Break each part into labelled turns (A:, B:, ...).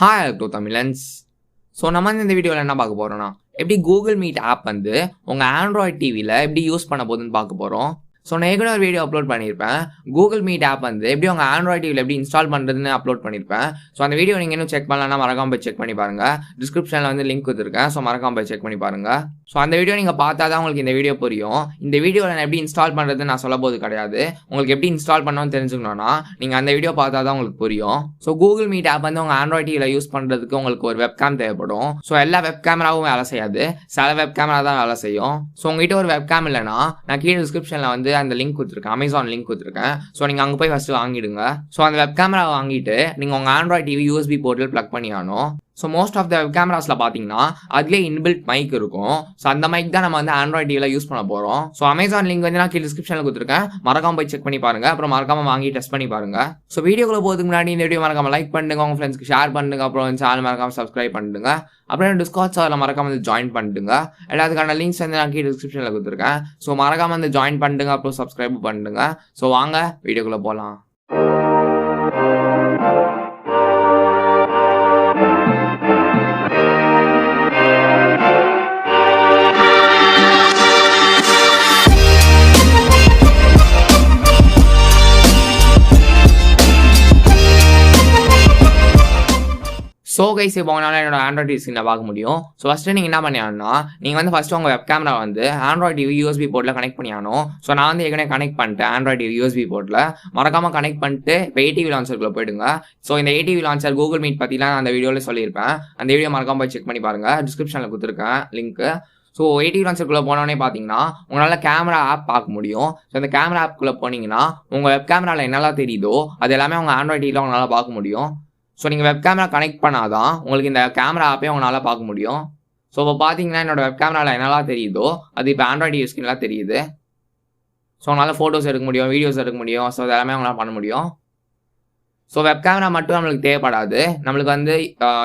A: Hi Electro Tamizha. So நம்ம இந்த வீடியோவில் என்ன பார்க்க போகிறோம்னா எப்படி கூகுள் மீட் ஆப் வந்து உங்கள் ஆண்ட்ராய்ட் டிவியில் எப்படி யூஸ் பண்ண போகுதுன்னு பார்க்க போகிறோம். ஸோ நான் ஏற்கனவே ஒரு வீடியோ அப்லோட் பண்ணியிருப்பேன். கூகுள் மீட் ஆப் வந்து எப்படி உங்கள் ஆண்ட்ராய்ட் டிவியில் எப்படி இன்ஸ்டால் பண்ணுறதுன்னு அப்லோட் பண்ணியிருப்பேன். ஸோ அந்த வீடியோ நீங்கள் இன்னும் செக் பண்ணலன்னா மறக்காம போய் செக் பண்ணி பாருங்கள். டிஸ்கிரிப்ஷனில் வந்து லிங்க் கொடுத்துருக்கேன். ஸோ மறக்காம போய் செக் பண்ணி பாருங்கள். ஸோ அந்த வீடியோ நீங்கள் பார்த்தா தான் உங்களுக்கு இந்த வீடியோ புரியும். இந்த வீடியோவில் நான் எப்படி இன்ஸ்டால் பண்ணுறதுன்னு நான் சொல்ல போது கிடையாது. உங்களுக்கு எப்படி இன்ஸ்டால் பண்ணணும்னு தெரிஞ்சுக்கணும்னா நீங்கள் அந்த வீடியோ பார்த்தா தான் உங்களுக்கு புரியும். ஸோ கூகுள் மீட் ஆப் வந்து உங்கள் ஆண்ட்ராய்ட் டிவியில் யூஸ் பண்ணுறதுக்கு உங்களுக்கு ஒரு வெப்கேம் தேவைப்படும். ஸோ எல்லா வெப் கேமராவும் வேலை செய்யாது, சில வெப் கேமரா தான் வேலை செய்யும். ஸோ உங்ககிட்ட ஒரு வெப் கேம் இல்லைனா நான் கீழே டிஸ்கிரிப்ஷனில் வந்து அந்த லிங்க் கொடுத்துருக்கேன், அமேசான் லிங்க் கொடுத்துருக்கேன். ஸோ நீங்கள் அங்கே போய் ஃபஸ்ட்டு வாங்கிடுங்க. ஸோ அந்த வெப் கேமரா வாங்கிட்டு நீங்கள் உங்கள் ஆண்ட்ராய்ட் டிவி யூஎஸ்பி போர்ட்டில் ப்ளக் பண்ணி ஆகணும். So most of the web கேமராஸில் பார்த்தீங்கன்னா அதுலேயே இன்பில்ட் மைக் இருக்கும். ஸோ அந்த மைக் தான் நம்ம வந்து ஆண்ட்ராய்ட் டிவியில் யூஸ் பண்ண போகிறோம். ஸோ அமேசான் லிங்க் வந்து நான் கீழே டிஸ்கிரிப்ஷனில் கொடுத்துருக்கேன், மறக்காம போய் செக் பண்ணி பாருங்கள். அப்புறம் மறக்காம வாங்கி டெஸ்ட் பண்ணி பாருங்கள். ஸோ வீடியோக்குள்ள போகிறதுக்கு முன்னாடி இந்த வீடியோ மறக்காம லைக் பண்ணுங்க, உங்கள் ஃப்ரெண்ட்ஸ்க்கு ஷேர் பண்ணுங்க, அப்புறம் சேனல் மறக்காம சப்ஸ்கிரைப் பண்ணுங்க. அப்புறம் டிஸ்கார்ட் அதில் மறக்காம வந்து ஜாயின் பண்ணிடுங்க. எல்லாத்துக்கான லிங்க்ஸ் வந்து நான் கீழே டிஸ்கிரிப்ஷனில் கொடுத்துருக்கேன். ஸோ மறக்காம வந்து ஜாயின் பண்ணுங்க, அப்புறம் சப்ஸ்கிரைப் பண்ணுங்க. ஸோ வாங்க வீடியோக்குள்ளே போகலாம். ஸோ கைஸ் இப்போ உங்களால் என்னோட ஆண்ட்ராய்ட் டிவி ஸ்க்ரீனை பார்க்க முடியும். ஸோ ஃபஸ்ட்டு நீங்கள் என்ன பண்ணியாகணும்னா நீங்கள் வந்து ஃபஸ்ட்டு உங்கள் வெப் கேமரா வந்து ஆண்ட்ராய்ட் டிவி யூஎஸ்பி போர்ட்டில் கனெக்ட் பண்ணியாகணும். ஸோ நான் வந்து ஏற்கனவே கனெக்ட் பண்ணிட்டேன் ஆண்ட்ராய்ட் டிவி யூஎஸ்பி போர்ட்டில். மறக்காமல் கனெக்ட் பண்ணிட்டு இப்போ ஏடிவி லான்ச்சருக்குள்ளே போயிடுங்க. ஸோ இந்த ஏடிவி லான்ச்சர் கூகுள் மீட் பற்றிலாம் நான் அந்த வீடியோவில் சொல்லியிருப்பேன். அந்த வீடியோ மறக்காமல் போய் செக் பண்ணி பாருங்கள், டிஸ்கிரிப்ஷனில் கொடுத்துருக்கேன் லிங்க்கு. ஸோ ஏடிவி லான்ச்சருக்குள்ளே போனோடனே பார்த்தீங்கன்னா உங்களால் கேமரா ஆப் பார்க்க முடியும். ஸோ அந்த கேமரா ஆப்புக்குள்ளே போனீங்கன்னா உங்கள் வெப் கேமராவில் என்னெல்லாம் தெரியுதோ அது எல்லாமே உங்கள் ஆண்ட்ராய்ட் டிவியில் உங்களால் பார்க்க முடியும். ஸோ நீங்கள் வெப் கேமரா கனெக்ட் பண்ணாதான் உங்களுக்கு இந்த கேமரா ஆப்பே உங்களால் பார்க்க முடியும். ஸோ இப்போ பார்த்தீங்கன்னா என்னோட வெப் கேமராவில் என்னெல்லாம் தெரியுதோ அது இப்போ ஆண்ட்ராய்டு யூஸ்கின்லாம் தெரியுது. ஸோ உங்களால் ஃபோட்டோஸ் எடுக்க முடியும், வீடியோஸ் எடுக்க முடியும். ஸோ அதெல்லாமே உங்களால் பண்ண முடியும். ஸோ வெப் கேமரா மட்டும் நம்மளுக்கு தேவைப்படாது, நம்மளுக்கு வந்து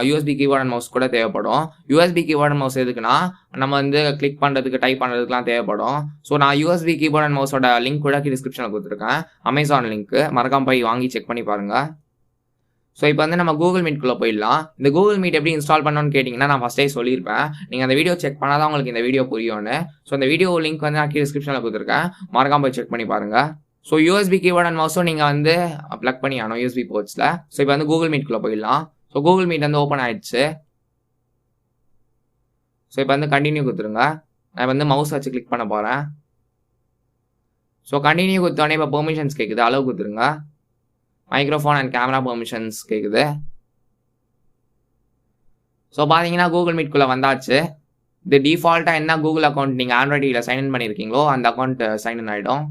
A: யூஎஸ்பி கீபோர்ட் அண்ட் மவுஸ் கூட தேவைப்படும். யூஎஸ்பி கீபோர்ட் அண்ட் மவுஸ் எதுக்குன்னா நம்ம வந்து கிளிக் பண்ணுறதுக்கு டைப் பண்ணுறதுக்குலாம் தேவைப்படும். ஸோ நான் யூஎஸ்பி கீபோர்ட் அண்ட் மவுஸோட லிங்க் கூட டிஸ்கிரிப்ஷனில் கொடுத்துருக்கேன், அமேசான் லிங்க்கு, மறக்காம போய் வாங்கி செக் பண்ணி பாருங்கள். ஸோ இப்போ வந்து நம்ம கூகுள் மீட்குள்ளே போயிடலாம். இந்த கூகுள் மீட் எப்படி இன்ஸ்டால் பண்ணணும்னு கேட்டிங்கன்னா நான் ஃபஸ்ட்டே சொல்லியிருப்பேன். நீங்கள் அந்த வீடியோ செக் பண்ணால் தான் உங்களுக்கு இந்த வீடியோ புரியும்னு. ஸோ அந்த வீடியோ லிங்க் வந்து நான் டிஸ்கிரிப்ஷனில் கொடுத்துருக்கேன், மறக்காம போய் செக் பண்ணி பாருங்கள். ஸோ யூஎஸ்பி கீபோர்ட் அண்ட் மவுஸும் நீங்கள் வந்து ப்ளக் பண்ணி ஆகணும் யூஎஸ்பி போர்ட்ஸில். ஸோ இப்போ வந்து கூகுள் மீட்குள்ளே போயிடலாம். ஸோ கூகுள் மீட் வந்து ஓப்பன் ஆயிடுச்சு. ஸோ இப்போ வந்து கண்டினியூ கொடுத்துருங்க. நான் வந்து மவுஸ் வச்சு கிளிக் பண்ண போகிறேன். ஸோ கண்டினியூ கொடுத்தோடனே இப்போ பெர்மிஷன்ஸ் கேட்குது, அளவு கொடுத்துருங்க. மைக்ரோஃபோன் அண்ட் கேமரா பெர்மிஷன்ஸ் கேட்குது. ஸோ பார்த்தீங்கன்னா கூகுள் மீட்குள்ளே வந்தாச்சு. இது டிஃபால்ட்டாக என்ன கூகுள் அக்கௌண்ட் நீங்கள் ஆண்ட்ராய்ட் டிவியில் சைன்இன் பண்ணியிருக்கீங்களோ அந்த அக்கௌண்ட் சைன்இன் ஆகிடும்.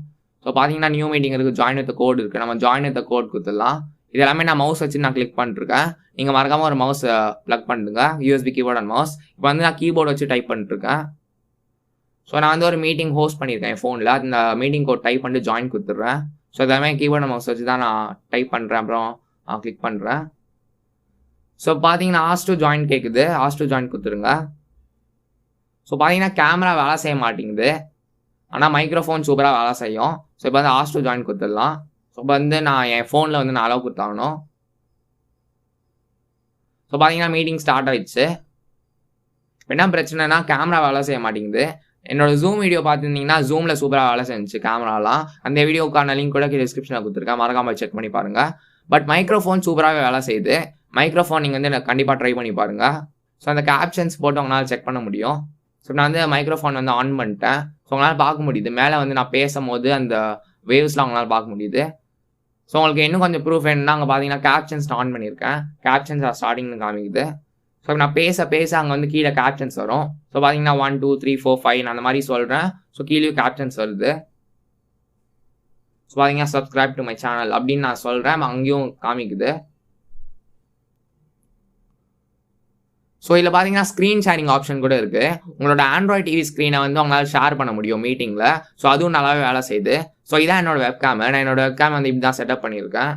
A: ஸோ பார்த்தீங்கன்னா நியூ மீட்டிங் இருக்குது, ஜாயின் வித் கோட் இருக்குது. நம்ம ஜாயின் வித் கோட் கொடுத்துடலாம். இது எல்லாமே நான் மவுஸ் வச்சு நான் கிளிக் பண்ணிட்டுருக்கேன். நீங்கள் மறக்காமல் ஒரு மவுஸ் ப்ளக் பண்ணுங்க, யூஎஸ்பி கீபோர்ட் அண்ட் மவுஸ். இப்போ வந்து நான் கீபோர்டு வச்சு டைப் பண்ணிட்டுருக்கேன். ஸோ நான் வந்து ஒரு மீட்டிங் ஹோஸ்ட் பண்ணியிருக்கேன் என் ஃபோனில். அந்த மீட்டிங் கோட் டைப் பண்ணிட்டு ஜாயின் கொடுத்துட்றேன். ஸோ எல்லாமே கீபோர்ட் மவுஸ் வச்சு தான் நான் டைப் பண்ணுறேன், அப்புறம் கிளிக் பண்ணுறேன். ஸோ பார்த்தீங்கன்னா ஆஸ் டு ஜாயின் கேட்குது, ஆஸ் டு ஜாயின் கொடுத்துருங்க. ஸோ பார்த்தீங்கன்னா கேமரா வேலை செய்ய மாட்டேங்குது, ஆனால் மைக்ரோஃபோன் சூப்பராக வேலை செய்யும். ஸோ இப்போ வந்து ஆஸ் டு ஜாயின் கொடுத்துடலாம். ஸோ இப்போ வந்து நான் என் ஃபோனில் வந்து நான் அளவு கொடுத்தாகணும். ஸோ பார்த்தீங்கன்னா மீட்டிங் ஸ்டார்ட் ஆயிடுச்சு. என்ன பிரச்சனைனா கேமரா வேலை செய்ய மாட்டேங்குது. என்னோட ஜூம் வீடியோ பார்த்துருந்தீங்கன்னா ஜூமில் சூப்பராக வேலை செஞ்சு கேமராலாம். அந்த வீடியோக்கான லிங்க் கூட டிஸ்கிரிப்ஷனில் கொடுத்துருக்கேன், மறக்காம செக் பண்ணி பாருங்கள். பட் மைக்ரோஃபோன் சூப்பராகவே வேலை செய்யுது. மைக்ரோஃபோன் நீங்கள் வந்து கண்டிப்பாக ட்ரை பண்ணி பாருங்கள். ஸோ அந்த கேப்ஷன்ஸ் போட்டு உங்களால் செக் பண்ண முடியும். ஸோ நான் வந்து மைக்ரோஃபோன் வந்து ஆன் பண்ணிட்டேன். ஸோ உங்களால் பார்க்க முடியுது, மேலே வந்து நான் பேசும்போது அந்த வேவ்ஸ்லாம் உங்களால் பார்க்க முடியுது. ஸோ உங்களுக்கு இன்னும் கொஞ்சம் ப்ரூஃப் வேணும்னா அங்கே பார்த்தீங்கன்னா கேப்ஷன்ஸ் ஆன் பண்ணியிருக்கேன், கேப்ஷன்ஸ் ஸ்டார்டிங்னு காமிக்குது. ஸோ நான் பேச அங்கே வந்து கீழே கேப்ஷன்ஸ் வரும். ஸோ பார்த்தீங்கன்னா 1 2 3 4 5 நான் அந்த மாதிரி சொல்கிறேன். ஸோ கீழே கேப்ஷன்ஸ் வருது. ஸோ பார்த்தீங்கன்னா சப்ஸ்கிரைப் டு மை சேனல் அப்படின்னு நான் சொல்கிறேன், அங்கேயும் காமிக்குது. ஸோ இதில் பார்த்தீங்கன்னா ஸ்க்ரீன் ஷேரிங் ஆப்ஷன் கூட இருக்குது. உங்களோட ஆண்ட்ராய்ட் டிவி ஸ்க்ரீனை வந்து உங்களால் ஷேர் பண்ண முடியும் மீட்டிங்கில். ஸோ அதுவும் நல்லாவே வேலை செய்யுது. ஸோ இதான் என்னோட வெப் கேம். நான் என்னோட வெப் கேம் வந்து இப்படி தான் செட்டப் பண்ணியிருக்கேன்.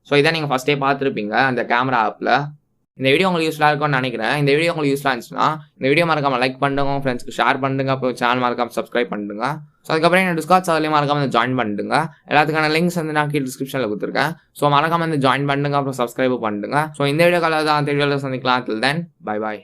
A: ஸோ இதான் நீங்கள் ஃபஸ்ட்டே பார்த்துருப்பீங்க அந்த கேமரா ஆப்பில். இந்த வீடியோ உங்களுக்கு யூஸ்ஃபுல்லாக இருக்கும்னு நினைக்கிறேன். இந்த வீடியோ உங்களுக்கு யூஸ்ஃபுல்லாக இருந்துச்சுன்னா இந்த வீடியோ மறக்காம லைக் பண்ணுங்க, உங்கள் ஃப்ரெண்ட்ஸ்க்கு ஷேர் பண்ணுங்க, அப்புறம் சேனல் மறக்காம சப்ஸ்கிரைப் பண்ணுங்க. ஸோ அதுக்கப்புறம் என்ன டிஸ்கார்ட் சர்வர்லையும் மறக்காம ஜாயின் பண்ணிடுங்க. எல்லாத்துக்கான லிங்க்ஸ் வந்து நான் கீழே டிஸ்கிரிப்ஷனில் கொடுத்துருக்கேன். ஸோ மறக்காம ஜாயின் பண்ணுங்க, அப்புறம் சப்ஸ்கிரைப் பண்ணுங்க. ஸோ இந்த வீடியோ காலையில் தான் வீடியோவில் சந்திக்கலாம். Till then, bye bye.